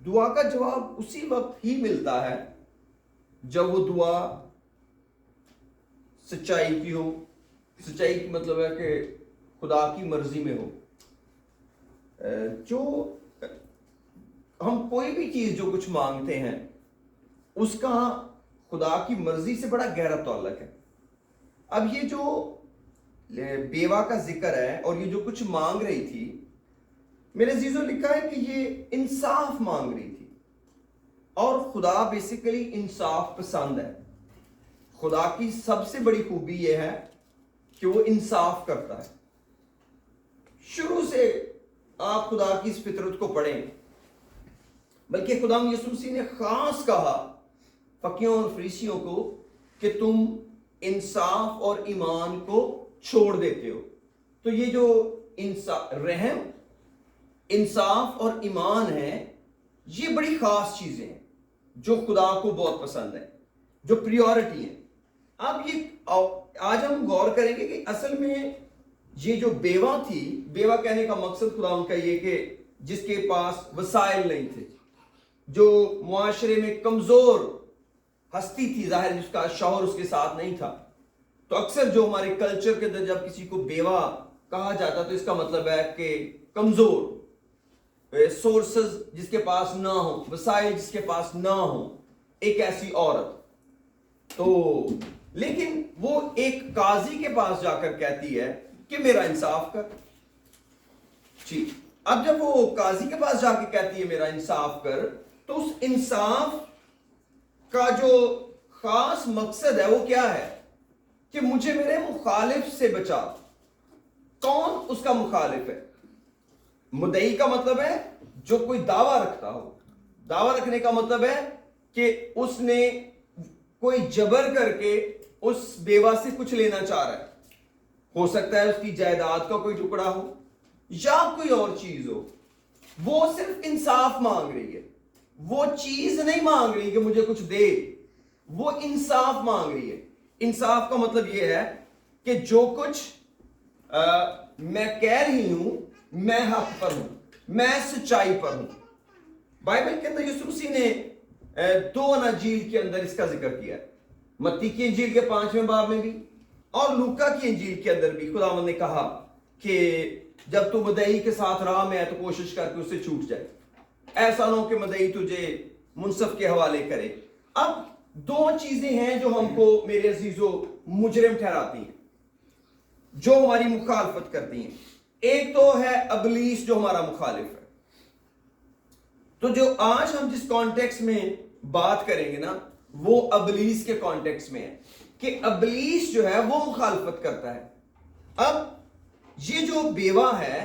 دعا کا جواب اسی وقت ہی ملتا ہے جب وہ دعا سچائی کی ہو. سچائی کی مطلب ہے کہ خدا کی مرضی میں ہو. جو ہم کوئی بھی چیز جو کچھ مانگتے ہیں اس کا خدا کی مرضی سے بڑا گہرا تعلق ہے. اب یہ جو بیوہ کا ذکر ہے اور یہ جو کچھ مانگ رہی تھی، میرے عزیزوں لکھا ہے کہ یہ انصاف مانگ رہی تھی، اور خدا بیسیکلی انصاف پسند ہے. خدا کی سب سے بڑی خوبی یہ ہے کہ وہ انصاف کرتا ہے. شروع سے آپ خدا کی اس فطرت کو پڑھیں، بلکہ خدا یسوع مسیح نے خاص کہا فقیوں اور فریسیوں کو کہ تم انصاف اور ایمان کو چھوڑ دیتے ہو. تو یہ جو رحم، انصاف اور ایمان ہے، یہ بڑی خاص چیزیں ہیں جو خدا کو بہت پسند ہے، جو پریورٹی ہیں. اب یہ آج ہم غور کریں گے کہ اصل میں یہ جو بیوہ تھی، بیوہ کہنے کا مقصد خدا ان کا یہ کہ جس کے پاس وسائل نہیں تھے، جو معاشرے میں کمزور ہستی تھی، ظاہر جس کا شوہر اس کے ساتھ نہیں تھا. تو اکثر جو ہمارے کلچر کے اندر جب کسی کو بیوہ کہا جاتا تو اس کا مطلب ہے کہ کمزور، سورسز جس کے پاس نہ ہو، وسائل جس کے پاس نہ ہو، ایک ایسی عورت. تو لیکن وہ ایک قاضی کے پاس جا کر کہتی ہے کہ میرا انصاف کر. ٹھیک، اب جب وہ قاضی کے پاس جا کے کہتی ہے میرا انصاف کر، تو اس انصاف کا جو خاص مقصد ہے وہ کیا ہے کہ مجھے میرے مخالف سے بچا. کون اس کا مخالف ہے؟ مدعی کا مطلب ہے جو کوئی دعویٰ رکھتا ہو. دعویٰ رکھنے کا مطلب ہے کہ اس نے کوئی جبر کر کے اس بیوہ سے کچھ لینا چاہ رہا ہے. ہو سکتا ہے اس کی جائیداد کا کوئی ٹکڑا ہو یا کوئی اور چیز ہو. وہ صرف انصاف مانگ رہی ہے، وہ چیز نہیں مانگ رہی کہ مجھے کچھ دے، وہ انصاف مانگ رہی ہے. انصاف کا مطلب یہ ہے کہ جو کچھ میں کہہ رہی ہوں میں حق پر ہوں، میں سچائی پر ہوں. بائبل کے اندر یسوع مسیح نے دو اناجیل کے اندر اس کا ذکر کیا ہے. متی کی انجیل کے 5ویں باب میں بھی اور لوکا کی انجیل کے اندر بھی خداوند نے کہا کہ جب تو مدعی کے ساتھ راہ میں ہے تو کوشش کر کے اسے چھوٹ جائے، ایسا نہ ہو کہ مدعی تجھے منصف کے حوالے کرے. اب دو چیزیں ہیں جو ہم کو میرے عزیزو مجرم ٹھہراتی ہیں، جو ہماری مخالفت کرتی ہیں. ایک تو ہے ابلیس جو ہمارا مخالف ہے. تو جو آج ہم جس کانٹیکس میں بات کریں گے نا، وہ ابلیس کے کانٹیکس میں ہے کہ ابلیس جو ہے وہ مخالفت کرتا ہے. اب یہ جو بیوہ ہے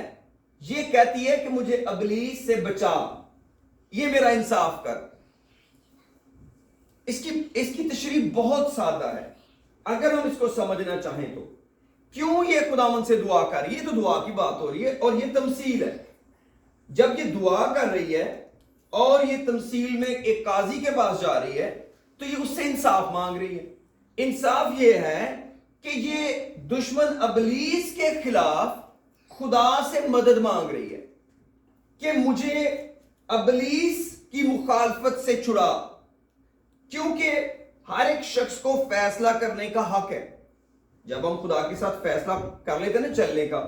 یہ کہتی ہے کہ مجھے ابلیس سے بچا، یہ میرا انصاف کر. اس کی تشریح بہت سادہ ہے اگر ہم اس کو سمجھنا چاہیں تو. کیوں یہ خداوند سے دعا کر رہی ہے؟ تو دعا کی بات ہو رہی ہے اور یہ تمثیل ہے. جب یہ دعا کر رہی ہے اور یہ تمثیل میں ایک قاضی کے پاس جا رہی ہے تو یہ اس سے انصاف مانگ رہی ہے. انصاف یہ ہے کہ یہ دشمن ابلیس کے خلاف خدا سے مدد مانگ رہی ہے کہ مجھے ابلیس کی مخالفت سے چھڑا. کیونکہ ہر ایک شخص کو فیصلہ کرنے کا حق ہے. جب ہم خدا کے ساتھ فیصلہ کر لیتے ہیں نا چلنے کا،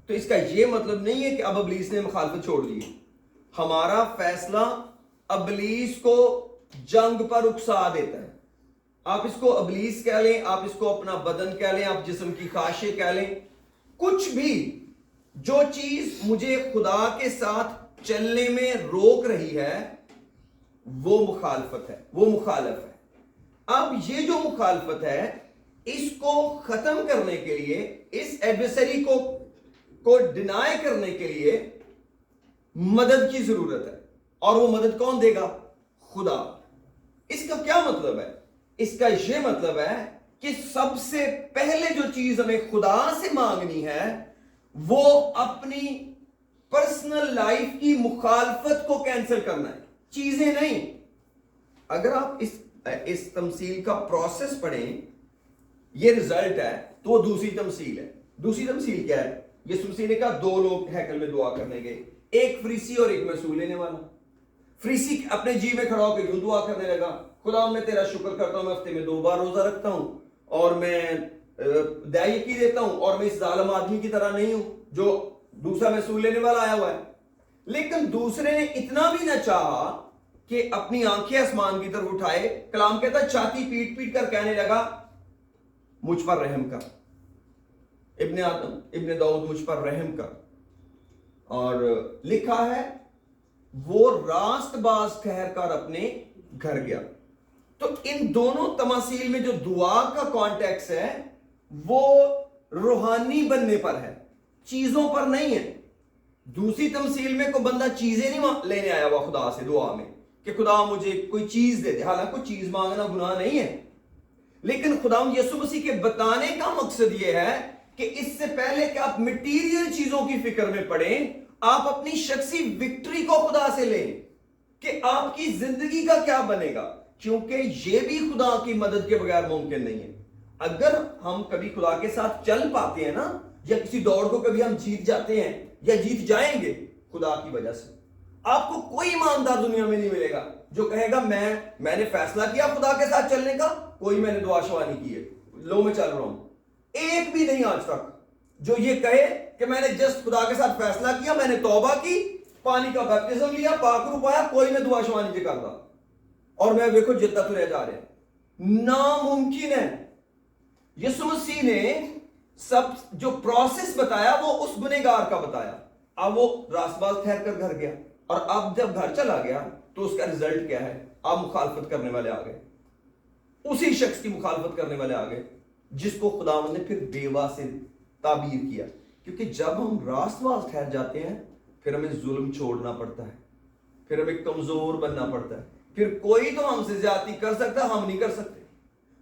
تو اس کا یہ مطلب نہیں ہے کہ اب ابلیس نے مخالفت چھوڑ دی. ہمارا فیصلہ ابلیس کو جنگ پر اکسا دیتا ہے. آپ اس کو ابلیس کہہ لیں، آپ اس کو اپنا بدن کہہ لیں، آپ جسم کی خواہشیں کہہ لیں، کچھ بھی جو چیز مجھے خدا کے ساتھ چلنے میں روک رہی ہے وہ مخالفت ہے، وہ مخالف ہے. اب یہ جو مخالفت ہے اس کو ختم کرنے کے لیے، اس ایڈورسری کو ڈینائی کرنے کے لیے مدد کی ضرورت ہے. اور وہ مدد کون دے گا؟ خدا. اس کا کیا مطلب ہے؟ اس کا یہ مطلب ہے کہ سب سے پہلے جو چیز ہمیں خدا سے مانگنی ہے وہ اپنی پرسنل لائف کی مخالفت کو کینسل کرنا ہے، چیزیں نہیں. اگر آپ اس تمثیل کا پروسیس پڑھیں، یہ رزلٹ ہے، تو وہ دوسری تمثیل ہے. دوسری تمثیل کیا ہے؟ یسوع مسیح نے کہا دو لوگ ہیکل میں دعا کرنے گئے، ایک فریسی اور ایک محصول لینے والا. فریسی اپنے جی میں کھڑا ہو کے یوں دعا کرنے لگا, خدا میں تیرا شکر کرتا ہوں, میں ہفتے میں 2 بار روزہ رکھتا ہوں, اور میں دعائی کی دیتا ہوں, اور میں اس ظالم آدمی کی طرح نہیں ہوں جو دوسرا محصول لینے والا آیا ہوا ہے. لیکن دوسرے نے اتنا بھی نہ چاہا کہ اپنی آنکھیں آسمان کی طرف اٹھائے. کلام کہتا ہے چھاتی پیٹ پیٹ کر کہنے لگا مجھ پر رحم کر, ابن آدم ابن داؤد مجھ پر رحم کر. اور لکھا ہے وہ راست باز ٹھہر کر اپنے گھر گیا. تو ان دونوں تماثیل میں جو دعا کا کانٹیکس ہے وہ روحانی بننے پر ہے, چیزوں پر نہیں ہے. دوسری تمثیل میں کوئی بندہ چیزیں نہیں لینے آیا ہوا خدا سے دعا میں کہ خدا مجھے کوئی چیز دے دے, حالانکہ کوئی چیز مانگنا گناہ نہیں ہے, لیکن خدا یسوع مسیح کے بتانے کا مقصد یہ ہے کہ اس سے پہلے کہ آپ مٹیریل چیزوں کی فکر میں پڑیں, آپ اپنی شخصی وکٹری کو خدا سے لیں کہ آپ کی زندگی کا کیا بنے گا, کیونکہ یہ بھی خدا کی مدد کے بغیر ممکن نہیں ہے. اگر ہم کبھی خدا کے ساتھ چل پاتے ہیں نا, یا کسی دوڑ کو کبھی ہم جیت جاتے ہیں یا جیت جائیں گے خدا کی وجہ سے, آپ کو کوئی ایماندار دنیا میں نہیں ملے گا جو کہے گا میں نے فیصلہ کیا خدا کے ساتھ چلنے کا, کوئی میں نے دعا شوا نہیں کی ہے, لو میں چل رہا ہوں. ایک بھی نہیں آج تک جو یہ کہے کہ میں نے جسٹ خدا کے ساتھ فیصلہ کیا, میں نے توبہ کی, پانی کا بیپٹزم لیا, پاک روح پایا, کوئی میں دعا شوا نہیں کر رہا اور میں دیکھو جدت رہ جا رہے ہیں. ناممکن ہے. یسوع مسیح نے سب جو پروسیس بتایا وہ اس گنہگار کا بتایا. اب وہ راست باز ٹھہر کر گھر گیا, اور اب جب گھر چلا گیا تو اس کا رزلٹ کیا ہے, آپ مخالفت کرنے والے آ گئے, اسی شخص کی مخالفت کرنے والے آ گئے جس کو خداوند نے پھر بیوہ سے تعبیر کیا. کیونکہ جب ہم راست باز ٹھہر جاتے ہیں پھر ہمیں ظلم چھوڑنا پڑتا ہے, پھر ہمیں کمزور بننا پڑتا ہے, پھر کوئی تو ہم سے زیادتی کر سکتا, ہم نہیں کر سکتے.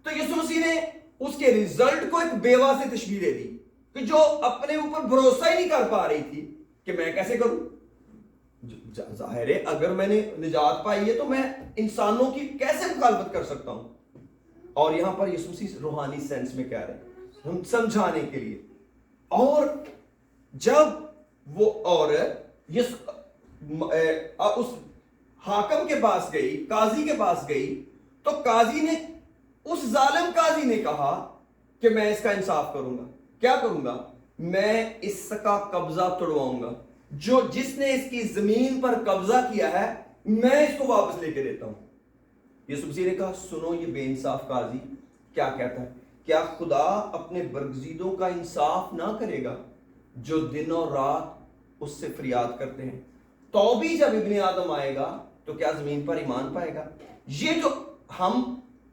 تو یسوع مسیح نے اس کے رزلٹ کو ایک بیوہ سے تشبیہ دے دی کہ جو اپنے اوپر بھروسہ ہی نہیں کر پا رہی تھی کہ میں کیسے کروں. ظاہر ہے اگر میں نے نجات پائی ہے تو میں انسانوں کی کیسے مخالفت کر سکتا ہوں. اور یہاں پر یسوع مسیح روحانی سینس میں کہہ رہے ہیں ہم سمجھانے کے لیے. اور جب وہ عورت اس حاکم کے پاس گئی, قاضی کے پاس گئی, تو قاضی نے, اس ظالم قاضی نے کہا کہ میں اس کا انصاف کروں گا. کیا کروں گا؟ میں اس کا قبضہ توڑواؤں گا, جس نے اس کی زمین پر قبضہ کیا ہے میں اس کو واپس لے کے دیتا ہوں. یسوع مسیح نے کہا سنو یہ بے انصاف قاضی کیا کہتا ہے, کیا خدا اپنے برگزیدوں کا انصاف نہ کرے گا جو دن اور رات اس سے فریاد کرتے ہیں؟ تو بھی جب ابن آدم آئے گا تو کیا زمین پر ایمان پائے گا؟ یہ جو ہم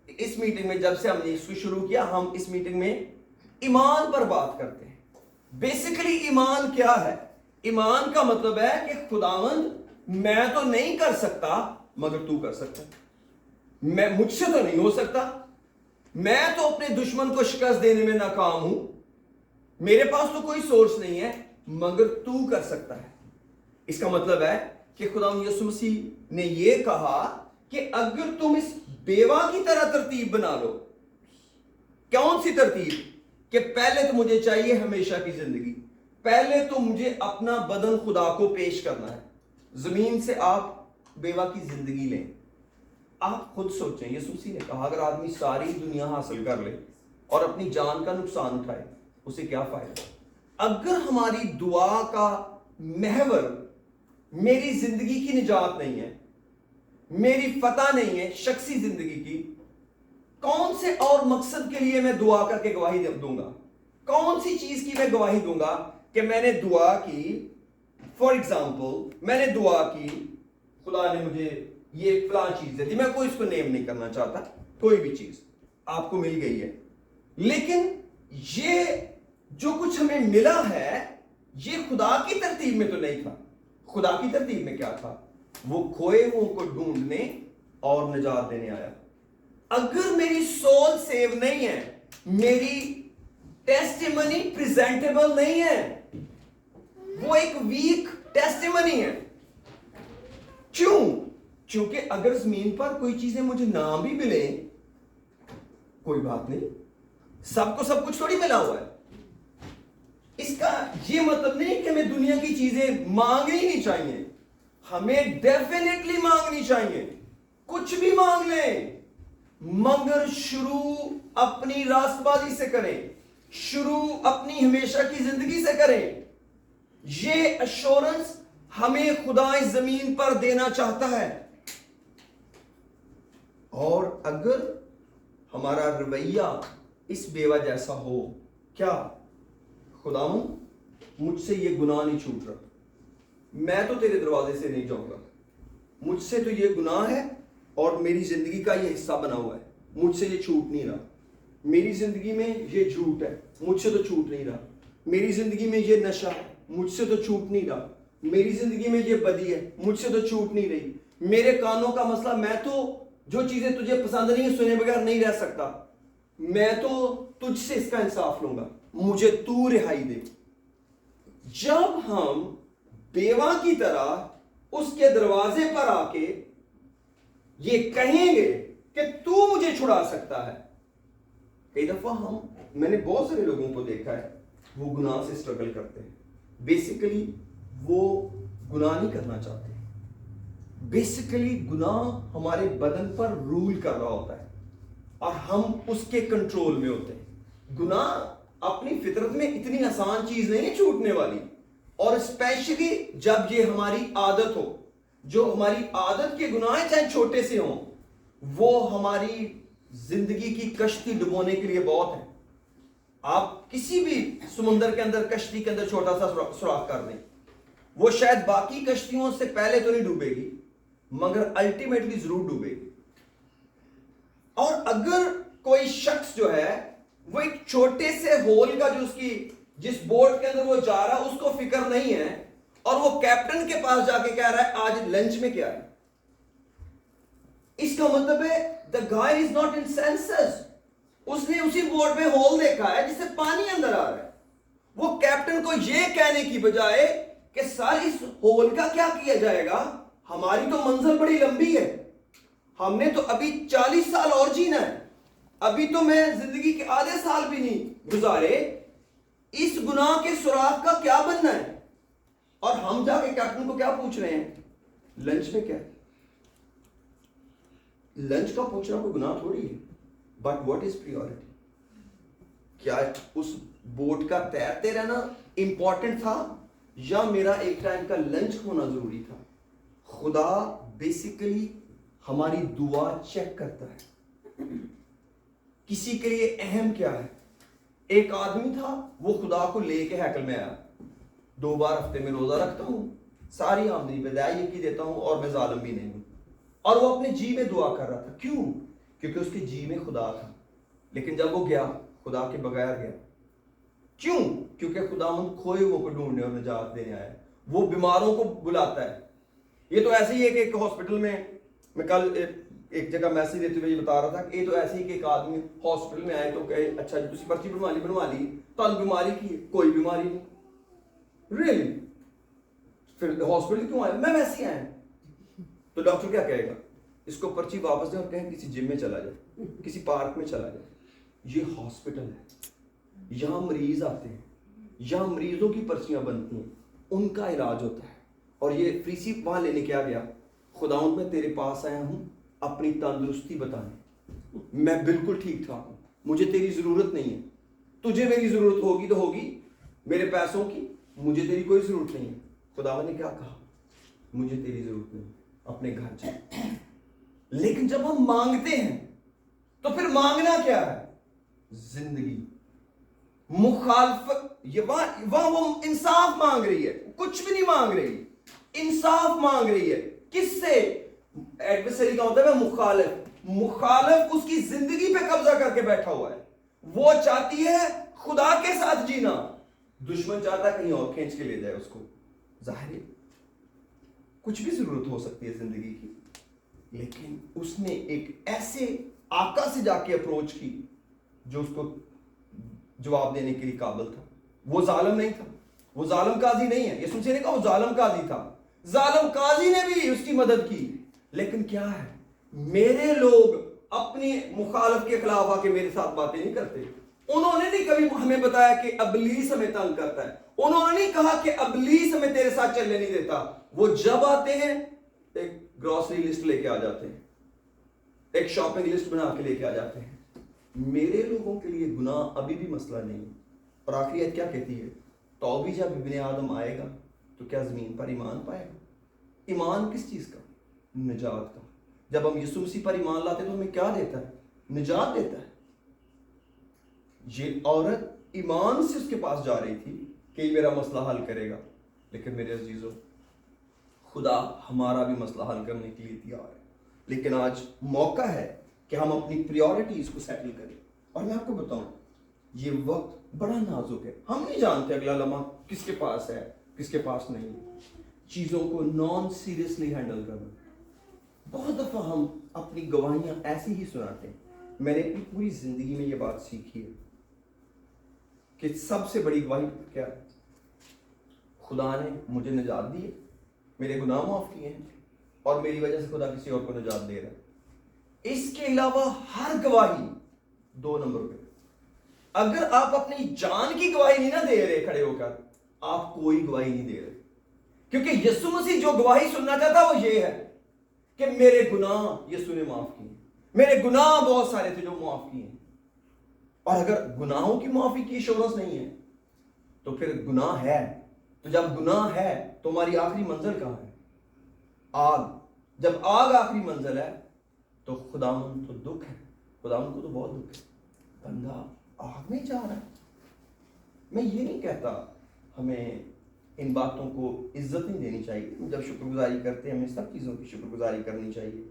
اس میٹنگ میں, جب سے ہم نے اس کو شروع کیا, ہم اس میٹنگ میں ایمان پر بات کرتے ہیں. بیسیکلی ایمان کیا ہے؟ ایمان کا مطلب ہے کہ خداوند میں تو نہیں کر سکتا مگر تو کر سکتا ہے, میں مجھ سے تو نہیں ہو سکتا, میں تو اپنے دشمن کو شکست دینے میں ناکام ہوں, میرے پاس تو کوئی سورس نہیں ہے مگر تو کر سکتا ہے. اس کا مطلب ہے کہ خداوند یسوع مسیح نے یہ کہا کہ اگر تم اس بیوہ کی طرح ترتیب بنا لو. کون سی ترتیب؟ کہ پہلے تو مجھے چاہیے ہمیشہ کی زندگی, پہلے تو مجھے اپنا بدن خدا کو پیش کرنا ہے. زمین سے آپ بیوہ کی زندگی لیں. آپ خود سوچیں, یسوع مسیح نے کہا اگر آدمی ساری دنیا حاصل کر لے اور اپنی جان کا نقصان اٹھائے اسے کیا فائدہ؟ اگر ہماری دعا کا محور میری زندگی کی نجات نہیں ہے, میری فتح نہیں ہے شخصی زندگی کی, کون سے اور مقصد کے لیے میں دعا کر کے گواہی دوں گا؟ کون سی چیز کی میں گواہی دوں گا کہ میں نے دعا کی؟ فار ایگزامپل میں نے دعا کی, خدا نے مجھے یہ فلاں چیز دی, میں کوئی اس کو نیم نہیں کرنا چاہتا, کوئی بھی چیز آپ کو مل گئی ہے, لیکن یہ جو کچھ ہمیں ملا ہے یہ خدا کی ترتیب میں تو نہیں تھا. خدا کی ترتیب میں کیا تھا؟ وہ کھوئے ہوئے کو ڈھونڈنے اور نجات دینے آیا. اگر میری سول سیو نہیں ہے, میری ٹیسٹیمنی پریزنٹیبل نہیں ہے, وہ ایک ویک ٹیسٹیمنی ہے. کیوں؟ کیونکہ اگر زمین پر کوئی چیزیں مجھے نہ بھی ملیں کوئی بات نہیں, سب کو سب کچھ تھوڑی ملا ہوا ہے. اس کا یہ مطلب نہیں کہ ہمیں دنیا کی چیزیں مانگنی نہیں چاہیے، ہمیں ڈیفینیٹلی مانگنی چاہیے، کچھ بھی مانگ لیں، مگر شروع اپنی راست بازی سے کریں، شروع اپنی ہمیشہ کی زندگی سے کریں۔ یہ ایشورنس ہمیں خدا اس زمین پر دینا چاہتا ہے، اور اگر ہمارا رویہ اس بیوہ جیسا ہو، کیا خداوند مجھ سے یہ گناہ نہیں چھوٹ رہا، میں تو تیرے دروازے سے نہیں جاؤں گا، مجھ سے تو یہ گناہ ہے اور میری زندگی کا یہ حصہ بنا ہوا ہے، مجھ سے یہ چھوٹ نہیں رہا، میری زندگی میں یہ جھوٹ ہے، مجھ سے تو چھوٹ نہیں رہا، میری زندگی میں یہ نشہ ہے، مجھ سے تو چھوٹ نہیں رہا، میری زندگی میں یہ بدی ہے، مجھ سے تو چھوٹ نہیں رہی، میرے کانوں کا مسئلہ، میں تو جو چیزیں تجھے پسند نہیں سنے بغیر نہیں رہ سکتا، میں تو تجھ سے اس کا انصاف لوں گا، مجھے تو رہائی دے۔ جب ہم بیوہ کی طرح اس کے دروازے پر آ کے یہ کہیں گے کہ تو مجھے چھڑا سکتا ہے، کئی دفعہ میں نے بہت سارے لوگوں کو دیکھا ہے وہ گناہ سے اسٹرگل کرتے ہیں، بیسیکلی وہ گناہ نہیں کرنا چاہتے، بیسیکلی گناہ ہمارے بدن پر رول کر رہا ہوتا ہے اور ہم اس کے کنٹرول میں ہوتے ہیں۔ گناہ اپنی فطرت میں اتنی آسان چیز نہیں ہے چھوٹنے والی، اور اسپیشلی جب یہ ہماری عادت ہو، جو ہماری عادت کے گناہ چاہے چھوٹے سے ہوں، وہ ہماری زندگی کی کشتی ڈبونے کے لیے بہت ہے۔ آپ کسی بھی سمندر کے اندر کشتی کے اندر چھوٹا سا سوراخ کر دیں، وہ شاید باقی کشتیوں سے پہلے تو نہیں ڈوبے گی مگر الٹیمیٹلی ضرور ڈوبے گی۔ اور اگر کوئی شخص جو ہے وہ ایک چھوٹے سے ہول کا جو اس کی جس بوٹ کے اندر وہ جا رہا ہے اس کو فکر نہیں ہے، اور وہ کیپٹن کے پاس جا کے کہہ رہا ہے آج لنچ میں کیا ہے، اس کا مطلب ہے the guy is not in senses، اس نے اسی بوٹ میں ہول دیکھا ہے جس سے پانی اندر آ رہا ہے۔ وہ کیپٹن کو یہ کہنے کی بجائے کہ سر اس ہول کا کیا کیا جائے گا، ہماری تو منزل بڑی لمبی ہے، ہم نے تو ابھی 40 سال اور جینا ہے، ابھی تو میں زندگی کے آدھے سال بھی نہیں گزارے، اس گناہ کے سوراخ کا کیا بننا ہے؟ اور ہم جا کے کیپٹن کو کیا پوچھ رہے ہیں، لنچ میں کیا؟ لنچ کا پوچھنا کوئی گناہ تھوڑی ہے، بٹ واٹ از پریورٹی؟ کیا اس بوٹ کا تیرتے رہنا امپورٹنٹ تھا یا میرا ایک ٹائم کا لنچ ہونا ضروری تھا؟ خدا بیسیکلی ہماری دعا چیک کرتا ہے، کسی کے لیے اہم کیا ہے۔ ایک آدمی تھا، وہ خدا کو لے کے ہیکل میں آیا، 2 بار ہفتے میں روزہ رکھتا ہوں، ساری آمدنی پہ دعائیں کی دیتا ہوں، اور میں ظالم بھی نہیں ہوں، اور وہ اپنے جی میں دعا کر رہا تھا۔ کیوں؟ کیونکہ اس کے جی میں خدا تھا، لیکن جب وہ گیا خدا کے بغیر گیا۔ کیوں؟ کیونکہ خداوند کھوئے ہوئے کو ڈھونڈنے اور نجات دینے آیا، وہ بیماروں کو بلاتا ہے۔ یہ تو ایسے ہی ہے کہ ایک ہاسپٹل میں کل ایک جگہ میسج دیتے ہوئے یہ بتا رہا تھا کہ یہ تو ایسے ہی کہ ایک آدمی ہاسپٹل میں آئے تو کہے اچھا جی تسی پرچی بنوا لی تو بیماری کی ہے، کوئی بیماری نہیں، ریئلی پھر ہاسپٹل کیوں آئے؟ میں ویسے ہی آیا، تو ڈاکٹر کیا کہے گا؟ اس کو پرچی واپس دیں اور کہیں کسی جم میں چلا جائے، کسی پارک میں چلا جائے۔ یہ ہاسپٹل ہے، یہاں مریض آتے ہیں، یہاں مریضوں کی پرچیاں بنتی ہیں، ان کا علاج ہوتا ہے، اور یہ فریسی وہاں لینے کیا گیا؟ خداوند میں تیرے پاس آیا ہوں اپنی تندرستی بتانے، میں بالکل ٹھیک ٹھاک ہوں، مجھے تیری ضرورت نہیں ہے، تجھے میری ضرورت ہوگی تو ہوگی، میرے پیسوں کی مجھے تیری کوئی ضرورت نہیں ہے۔ خداوند نے کیا کہا؟ مجھے تیری ضرورت نہیں، اپنے گھر جا۔ لیکن جب ہم مانگتے ہیں تو پھر مانگنا کیا ہے؟ زندگی، مخالفت۔ وہاں وہ انصاف مانگ رہی ہے، کچھ بھی نہیں مانگ رہی، انصاف مانگ رہی ہے۔ کس سے؟ ایڈورسری کا ہوتا ہے مخالف اس کی زندگی پہ قبضہ کر کے بیٹھا ہوا ہے، وہ چاہتی ہے خدا کے ساتھ جینا، دشمن چاہتا ہے کہیں اور کھینچ کے لے جائے اس کو۔ ظاہر ہے کچھ بھی ضرورت ہو سکتی ہے زندگی کی، لیکن اس نے ایک ایسے آقا سے جا کے اپروچ کی جو اس کو جواب دینے کے لیے قابل تھا۔ وہ ظالم نہیں تھا، وہ ظالم قاضی نہیں ہے، یسوع مسیح نے کہا وہ ظالم قاضی تھا، ظالم قاضی نے بھی اس کی مدد کی، لیکن کیا ہے، میرے لوگ اپنی مخالف کے خلاف آ کے میرے ساتھ باتیں نہیں کرتے، انہوں نے نہیں کبھی ہمیں بتایا کہ ابلیس ہمیں تنگ کرتا ہے. انہوں نے نہیں کہا کہ ابلیس ہمیں تیرے ساتھ چلنے نہیں دیتا. وہ جب آتے ہیں ایک گروسری لسٹ لے کے آ جاتے ہیں, ایک شاپنگ لسٹ بنا کے لے کے آ جاتے ہیں. میرے لوگوں کے لیے گناہ ابھی بھی مسئلہ نہیں ہے. اور آخری آیت کیا کہتی ہے؟ تو بھی جب ابن آدم آئے گا تو کیا زمین پر ایمان پائے گا؟ ایمان کس چیز کا؟ نجات کا. جب ہم یسوع مسیح پر ایمان لاتے تو ہمیں کیا دیتا ہے؟ نجات دیتا ہے. یہ عورت ایمان سے اس کے پاس جا رہی تھی کہ یہ میرا مسئلہ حل کرے گا. لیکن میرے عزیزو, خدا ہمارا بھی مسئلہ حل کرنے کے لیے تیار ہے. لیکن آج موقع ہے کہ ہم اپنی پریورٹیز کو سیٹل کریں. اور میں آپ کو بتاؤں, یہ وقت بڑا نازک ہے. ہم نہیں جانتے اگلا لمحہ کس کے پاس ہے, کس کے پاس نہیں. چیزوں کو نان سیریسلی ہینڈل کرنا. بہت دفعہ ہم اپنی گواہیاں ایسی ہی سناتے ہیں. میں نے اپنی پوری زندگی میں یہ بات سیکھی ہے کہ سب سے بڑی گواہی کیا ہے؟ خدا نے مجھے نجات دی ہے, میرے گناہ معاف کیے ہیں, اور میری وجہ سے خدا کسی اور کو نجات دے رہا ہے. اس کے علاوہ ہر گواہی 2 نمبر پہ. اگر آپ اپنی جان کی گواہی نہیں نہ دے رہے کھڑے ہو کر, آپ کوئی گواہی نہیں دے رہے. کیونکہ یسوع مسیح جو گواہی سننا چاہتا وہ یہ ہے کہ میرے گناہ یسوع نے معاف کیے. میرے گناہ بہت سارے تھے جو معاف کیے ہیں. اور اگر گناہوں کی معافی کی ایشورنس نہیں ہے تو پھر گناہ ہے. تو جب گناہ ہے تو ہماری آخری منزل کہاں ہے؟ آگ. جب آگ آخری منزل ہے تو خداوند تو دکھ ہے. خداوند کو تو بہت دکھ ہے, بندہ آگ میں جا رہا ہے. میں یہ نہیں کہتا ہمیں ان باتوں کو عزت نہیں دینی چاہیے. جب شکر گزاری کرتے ہیں ہمیں سب چیزوں کی شکر گزاری کرنی چاہیے.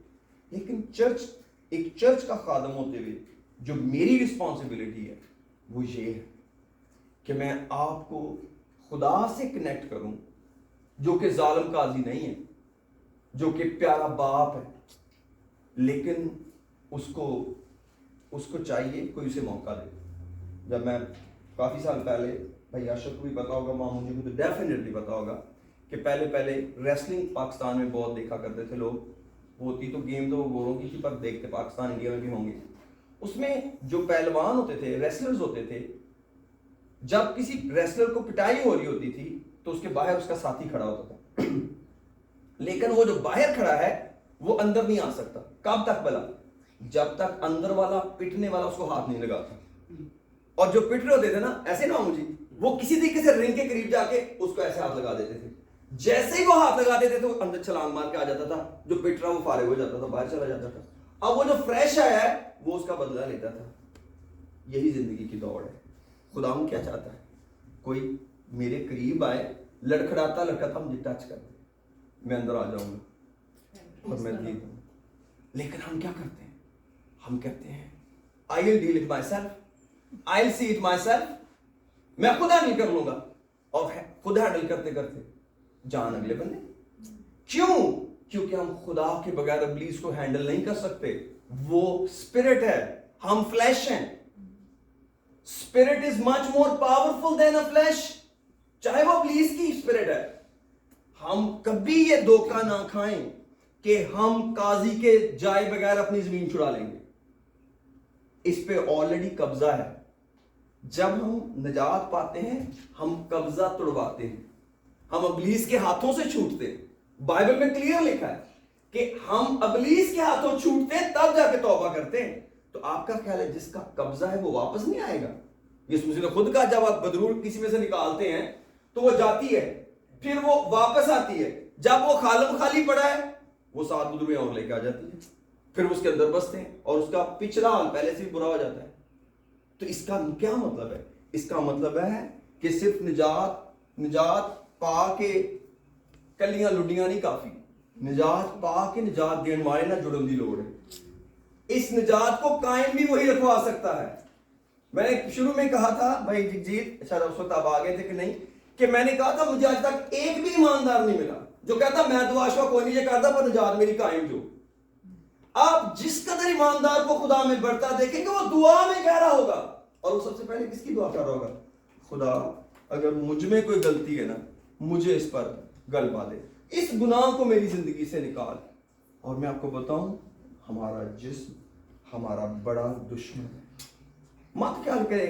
لیکن ایک چرچ کا خادم ہوتے ہوئے جو میری رسپانسبلٹی ہے وہ یہ ہے کہ میں آپ کو خدا سے کنیکٹ کروں, جو کہ ظالم قاضی نہیں ہے, جو کہ پیارا باپ ہے. لیکن اس کو چاہیے کوئی اسے موقع دے. جب میں کافی سال پہلے, بھائی اشرف کو بھی پتا ہوگا, ماں مجھے کو تو ڈیفینیٹلی پتا ہوگا کہ پہلے ریسلنگ پاکستان میں بہت دیکھا کرتے تھے لوگ. ہوتی تو گیم تو وہ گوروں کی تھی, پر دیکھتے پاکستان انڈیا میں بھی ہوں گے. اس میں جو پہلوان ہوتے تھے, ریسلرز ہوتے تھے, جب کسی ریسلر کو پٹائی ہو رہی ہوتی تھی تو اس کے باہر اس کا ساتھی کھڑا ہوتا تھا. لیکن وہ جو باہر کھڑا ہے وہ اندر نہیں آ سکتا. کب تک بلا؟ جب تک اندر والا پٹنے والا اس کو ہاتھ نہیں لگاتا. اور جو پٹ رہے ہوتے تھے نا, ایسے نہ مجھے, وہ کسی طریقے سے رنگ کے قریب جا کے اس کو ایسے ہاتھ لگا دیتے تھے. جیسے ہی وہ ہاتھ لگا دیتے تھے وہ اندر چھلانگ مار کے آ جاتا تھا. جو پٹ رہا وہ فارغ ہو جاتا تھا, باہر چلا جاتا تھا. اب وہ جو فریش آیا ہے وہ اس کا بدلہ لیتا تھا. یہی زندگی کی دوڑ ہے. خداوند کیا چاہتا ہے؟ کوئی میرے قریب آئے, لڑکھڑاتا مجھے ٹچ کر دے, میں اندر آ جاؤں گا اور میں ٹھیک ہوں. لیکن ہم کیا کرتے ہیں؟ ہم کہتے ہیں I will deal it myself, I'll see it myself. میں خود ہینڈل کر لوں گا. اور خود ہینڈل کرتے کرتے جان اگلے بندے. کیوں؟ کیونکہ ہم خدا کے بغیر ابلیس کو ہینڈل نہیں کر سکتے. وہ اسپرٹ ہے, ہم فلیش ہیں. Spirit is much more powerful than a flesh. چاہے وہ ابلیس کی اسپرٹ ہے. ہم کبھی یہ دھوکہ نہ کھائیں کہ ہم قاضی کے جائے بغیر اپنی زمین چھڑا لیں گے. اس پہ آلریڈی قبضہ ہے. جب ہم نجات پاتے ہیں ہم قبضہ توڑواتے ہیں, ہم ابلیس کے ہاتھوں سے چھوٹتے ہیں. بائبل میں کلیئر لکھا ہے کہ ہم ابلیس کے ہاتھوں چھوٹتے ہیں تب جا کے توبہ کرتے ہیں. تو آپ کا خیال ہے جس کا قبضہ ہے وہ واپس نہیں آئے گا؟ یسوع مسیح نے خود کہا جب آپ بدرور کسی میں سے نکالتے ہیں تو وہ جاتی ہے, پھر وہ واپس آتی ہے. جب وہ خالم خالی پڑا ہے وہ 7 بدرویں اور لے کے آ جاتی ہے, پھر اس کے اندر بستے ہیں اور اس کا پچھلا حال پہلے سے بھی برا ہو جاتا ہے. تو اس کا کیا مطلب ہے؟ اس کا مطلب ہے کہ صرف نجات پا کے کلیاں لڈیاں نہیں کافی. نجات پا کے نجات دین والے نہ جڑن دی لوڑ ہے. اس نجات کو قائم بھی وہی رکھوا سکتا ہے. میں نے شروع میں کہا تھا, بھائی جگجیت شاید اس وقت آپ آگے تھے کہ نہیں, کہ میں نے کہا تھا مجھے آج تک ایک بھی ایماندار نہیں ملا جو کہتا میں دعا شوا کوئی نہیں کرتا پر نجات میری قائم جو. آپ جس قدر ایماندار کو خدا میں بڑھتا دیکھیں گے وہ دعا میں کہہ رہا ہوگا, اور وہ سب سے پہلے کس کی دعا کر رہا ہوگا؟ خدا اگر مجھ میں کوئی غلطی ہے نا مجھے اس پر غلبہ دے, اس گناہ کو میری زندگی سے نکال. اور میں آپ کو بتاؤں ہمارا جسم ہمارا بڑا دشمن ہے. مت خیال کرے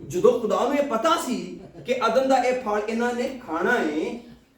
ਜਦੋਂ ਖੁਦਾ ਨੂੰ ਇਹ ਪਤਾ ਸੀ ਕਿ ਆਦਮ ਦਾ ਇਹ ਫਲ ਇਹਨਾਂ ਨੇ ਖਾਣਾ ਹੈ,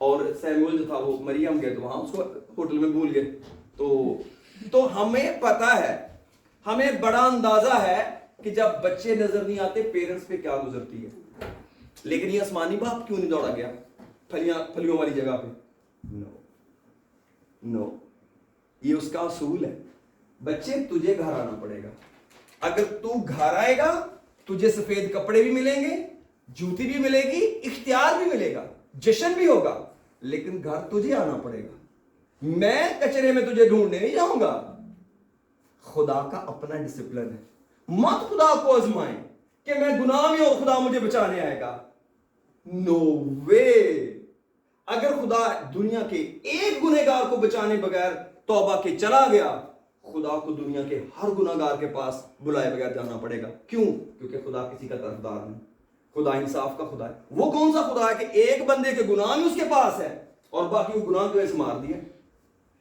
اور سیمول جو تھا وہ مریم گئے تو وہاں اس کو ہوٹل میں بھول گئے. تو ہمیں پتا ہے, ہمیں بڑا اندازہ ہے کہ جب بچے نظر نہیں آتے پیرنٹس پہ کیا گزرتی ہے. لیکن یہ آسمانی باپ کیوں نہیں دوڑا گیا پھلیوں والی جگہ پہ؟ نو, یہ اس کا اصول ہے. بچے تجھے گھر آنا پڑے گا. اگر تو گھر آئے گا تجھے سفید کپڑے بھی ملیں گے, جوتی بھی ملے گی, اختیار بھی ملے گا, جشن بھی ہوگا, لیکن گھر تجھے آنا پڑے گا. میں کچرے میں تجھے ڈھونڈنے نہیں جاؤں گا. خدا کا اپنا ڈسپلن ہے. مت خدا کو آزمائیں کہ میں گناہ میں ہوں خدا مجھے بچانے آئے گا. نو وے. اگر خدا دنیا کے ایک گنہگار کو بچانے بغیر توبہ کے چلا گیا, خدا کو دنیا کے ہر گنہگار کے پاس بلائے بغیر جانا پڑے گا. کیوں؟ کیونکہ خدا کسی کا طرفدار نہیں. خدا انصاف کا خدا ہے. وہ کون سا خدا ہے کہ ایک بندے کے گناہ میں اس کے پاس ہے اور باقی وہ گناہ کو ایسے مار دیا؟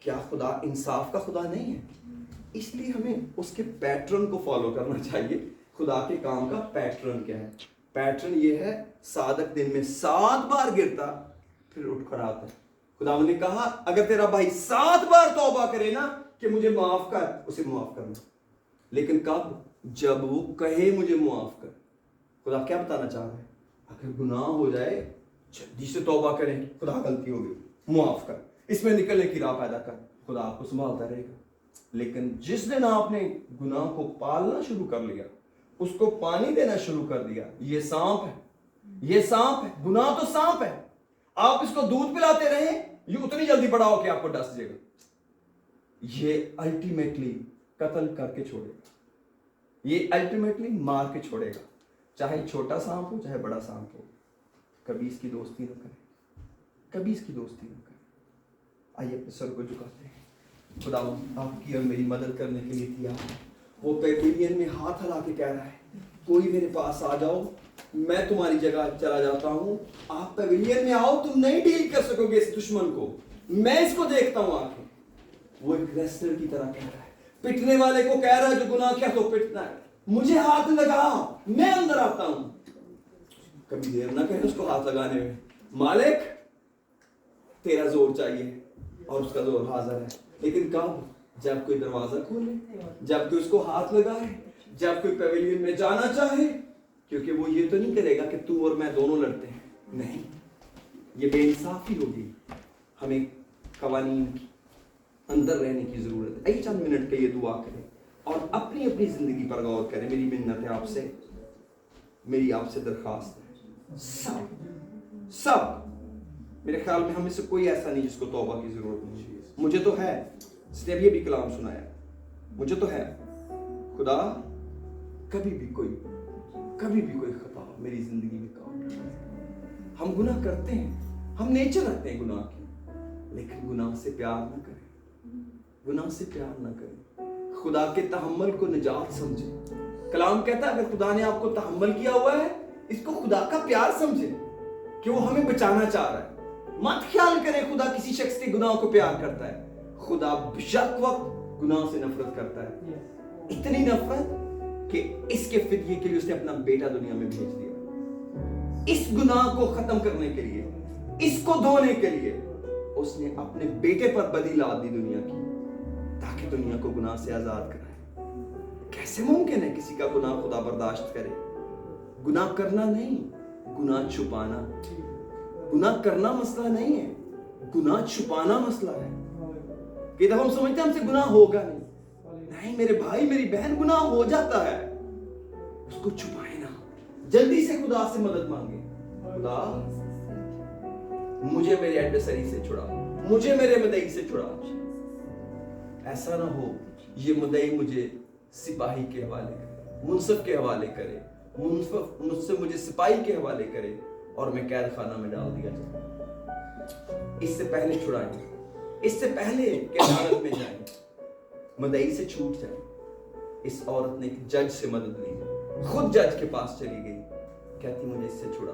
کیا خدا انصاف کا خدا نہیں ہے؟ اس لیے ہمیں اس کے پیٹرن کو فالو کرنا چاہیے. خدا کے کام کا پیٹرن کیا ہے؟ پیٹرن یہ ہے, صادق دن میں 7 بار گرتا پھر اٹھ کر آتا ہے. خدا نے کہا اگر تیرا بھائی 7 بار توبہ کرے نا کہ مجھے معاف کر, اسے معاف کرنا. لیکن کب؟ جب وہ کہے مجھے معاف کر. خدا کیا بتانا چاہ رہا ہے؟ اگر گناہ ہو جائے جلدی سے توبہ کریں, خدا غلطی ہو گئی معاف کر, اس میں نکلنے کی راہ پیدا کر, خدا آپ کو سنبھالتا رہے گا. لیکن جس دن آپ نے گناہ کو پالنا شروع کر لیا, اس کو پانی دینا شروع کر دیا, یہ سانپ ہے, یہ سانپ ہے, گناہ تو سانپ ہے. آپ اس کو دودھ پلاتے رہیں, یہ اتنی جلدی بڑا ہو کہ آپ کو ڈس دے گا. یہ الٹیمیٹلی قتل کر کے چھوڑے گا, یہ الٹیمیٹلی مار کے چھوڑے گا, چاہے چھوٹا سانپ ہو چاہے بڑا سانپ ہو. کبھی اس کی دوستی نہ کریں, کبھی اس کی دوستی نہ کریں. آئیے اپنے سر کو جھکاتے ہیں. خدا آپ کی اور میری مدد کرنے کے لیے تیار ہے. وہ پیویلین میں ہاتھ ہلا کے کہہ رہا ہے کوئی میرے پاس آ جاؤ, میں تمہاری جگہ چلا جاتا ہوں. آپ پیویلین میں آؤ, تم نہیں ڈیل کر سکو گے اس دشمن کو, میں اس کو دیکھتا ہوں آ کے. وہ ایک ریسلر کی طرح کہہ رہا ہے, پٹنے والے کو کہہ رہا ہے جو گناہ کیا تو پٹنا ہے, مجھے ہاتھ لگا, میں اندر آتا ہوں. کبھی دیر نہ کریں اس کو ہاتھ لگانے میں. مالک تیرا زور چاہیے اور اس کا زور حاضر ہے. لیکن کب؟ جب کوئی دروازہ کھولے, جب کوئی اس کو ہاتھ لگائے, جب کوئی پیویلین میں جانا چاہے. کیونکہ وہ یہ تو نہیں کرے گا کہ تو اور میں دونوں لڑتے ہیں, نہیں, یہ بے انصافی ہوگی. ہمیں قوانین کی اندر رہنے کی ضرورت ہے. ایک چند منٹ کے لیے دعا کریں اور اپنی اپنی زندگی پر غور کریں. میری منت ہے آپ سے, میری آپ سے درخواست ہے, سب میرے خیال میں ہمیں سے کوئی ایسا نہیں جس کو توبہ کی ضرورت نہیں. مجھے تو ہے, اس نے بھی کلام سنایا, مجھے تو ہے. خدا کبھی بھی کوئی خطا میری زندگی میں کام. ہم گناہ کرتے ہیں, ہم نیچر رکھتے ہیں گناہ کی, لیکن گناہ سے پیار نہ کریں, گناہ سے پیار نہ کریں. خدا کے تحمل کو نجات سمجھیں. کلام کہتا ہے اگر خدا نے آپ کو تحمل کیا ہوا ہے, اس کو خدا کا پیار سمجھیں کہ وہ ہمیں بچانا چاہ رہا ہے. مت خیال کریں خدا کسی شخص کے گناہ کو پیار کرتا ہے. خدا بیشک وقت گناہ سے نفرت کرتا ہے, اتنی نفرت کہ اس کے فدیے کے لیے اس نے اپنا بیٹا دنیا میں بھیج دیا. اس گناہ کو ختم کرنے کے لیے, اس کو دھونے کے لیے اس نے اپنے بیٹے پر بدی لاد دی دنیا کی, تاکہ دنیا کو گناہ سے آزاد کرائے. کیسے ممکن ہے کسی کا گناہ خدا برداشت کرے؟ گناہ کرنا نہیں, گناہ چھپانا. گناہ کرنا مسئلہ نہیں ہے, گناہ چھپانا مسئلہ ہے. کہ جب ہم سمجھتے ہیں ہم سے گناہ ہوگا نہیں, میرے بھائی میری بہن گناہ ہو جاتا ہے, اس کو چھپائے نا, جلدی سے خدا سے مدد مانگے. خدا مجھے میرے ایڈورسری سے چھڑا, مجھے میرے مدعی سے چھڑا. ایسا نہ ہو یہ مدعی مجھے سپاہی کے حوالے کرے, منصف کے حوالے کرے, مجھ سے مجھے سپاہی کے حوالے کرے اور میں قید خانہ میں ڈال دیا جائے. اس سے پہلے چھڑائیں, اس سے پہلے کہ عدالت میں جائیں, مدعی سے چھوٹ جائیں. اس عورت نے ایک جج سے مدد لی, خود جج کے پاس چلی گئی, کہتی مجھے اس سے چھڑا.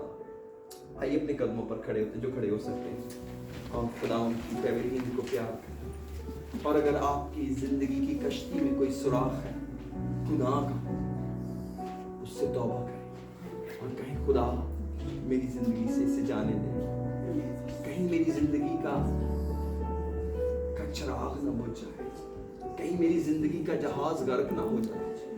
آئیے اپنے قدموں پر کھڑے ہوتے جو کھڑے ہو سکتے ہیں اور خدا ان کی پیویلین کو پیار کریں. اور اگر آپ کی زندگی کی کشتی میں کوئی سوراخ ہے گناہ کا, اس سے توبہ کریں اور کہیں خدا میری زندگی سے اسے جانے دیں, کہیں میری زندگی کا چراغ نہ بجھ جائے, کہیں میری زندگی کا جہاز غرق نہ ہو جائے.